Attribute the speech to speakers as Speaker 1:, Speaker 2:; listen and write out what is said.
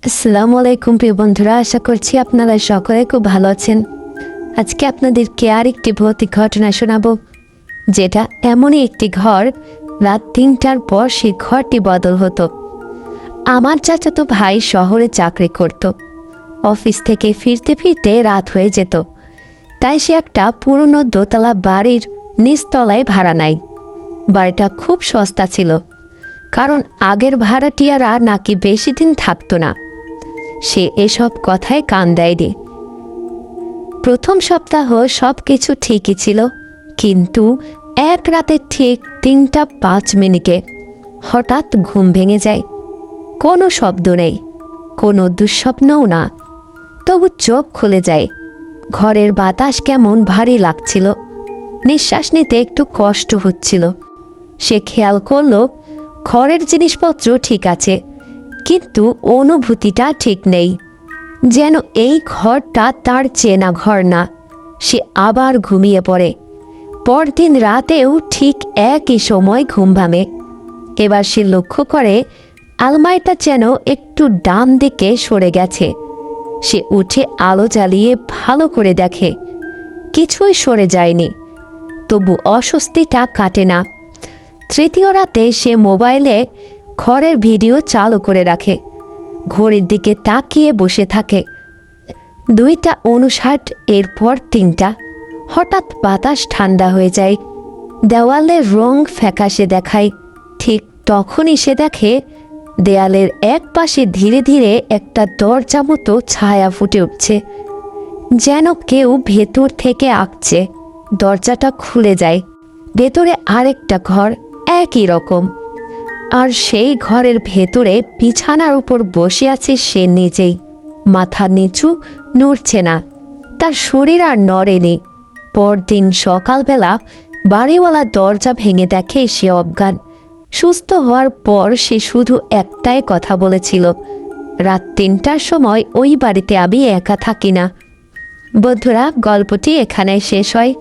Speaker 1: আসসালামু আলাইকুম প্রিয় বন্ধুরা, আশা করছি আপনারা সকলে খুব ভালো আছেন। আজকে আপনাদেরকে আরেকটি ভৌতিক ঘটনা শোনাবো, যেটা এমনই একটি ঘর, রাত ৩টার পর সেই ঘরটি বদল হতো। আমার চাচাতো ভাই শহরে চাকরি করত। অফিস থেকে ফিরতে ফিরতে রাত হয়ে যেত, তাই সে একটা পুরনো দোতলা বাড়ির নিচতলায় ভাড়া নেয়। বাড়িটা খুব সস্তা ছিল, কারণ আগের ভাড়াটিয়ারা নাকি বেশি দিন থাকতো না। সে এসব কথায় কান দেয়নি। প্রথম সপ্তাহ সব কিছু ঠিকই ছিল, কিন্তু এক রাতে ঠিক ৩:০৫ হঠাৎ ঘুম ভেঙে যায়। কোনো শব্দ নেই, কোনো দুঃস্বপ্নও না। তবু চোখ খুলে যায়। ঘরের বাতাস কেমন ভারী লাগছিল, নিঃশ্বাস নিতে একটু কষ্ট হচ্ছিল। সে খেয়াল করল ঘরের জিনিসপত্র ঠিক আছে, কিন্তু অনুভূতিটা ঠিক নেই, যেন এই ঘরটা তার চেনা ঘর না। সে আবার ঘুমিয়ে পড়ে। পরদিন রাতেও ঠিক একই সময় ঘুম ভাঙে। এবার সে লক্ষ্য করে আলমারিটা যেন একটু ডান দিকে সরে গেছে। সে উঠে আলো জ্বালিয়ে ভালো করে দেখে কিছুই সরে যায়নি। তবু অস্বস্তিটা কাটে না। তৃতীয় রাতে সে মোবাইলে ঘরের ভিডিও চালু করে রাখে। ঘড়ির দিকে তাকিয়ে বসে থাকে। 2:59, এরপর 3টা। হঠাৎ বাতাস ঠান্ডা হয়ে যায়, দেওয়ালের রং ফ্যাকাশে দেখায়। ঠিক তখনই সে দেখে দেয়ালের এক পাশে ধীরে ধীরে একটা দরজা মতো ছায়া ফুটে উঠছে, যেন কেউ ভেতর থেকে আঁকছে। দরজাটা খুলে যায়। ভেতরে আরেকটা ঘর, একই রকম। আর সেই ঘরের ভেতরে বিছানার উপর বসে আছে সে নিজেই। মাথা নিচু, নড়ছে না, তার শরীর আর নড়েনি। পরদিন সকালবেলা বাড়িওয়ালা দরজা ভেঙে দেখে সে অজ্ঞান। সুস্থ হওয়ার পর সে শুধু একটাই কথা বলেছিল, রাত 3টার সময় ওই বাড়িতে আমি একা থাকি না। বন্ধুরা, গল্পটি এখানে শেষ হয়।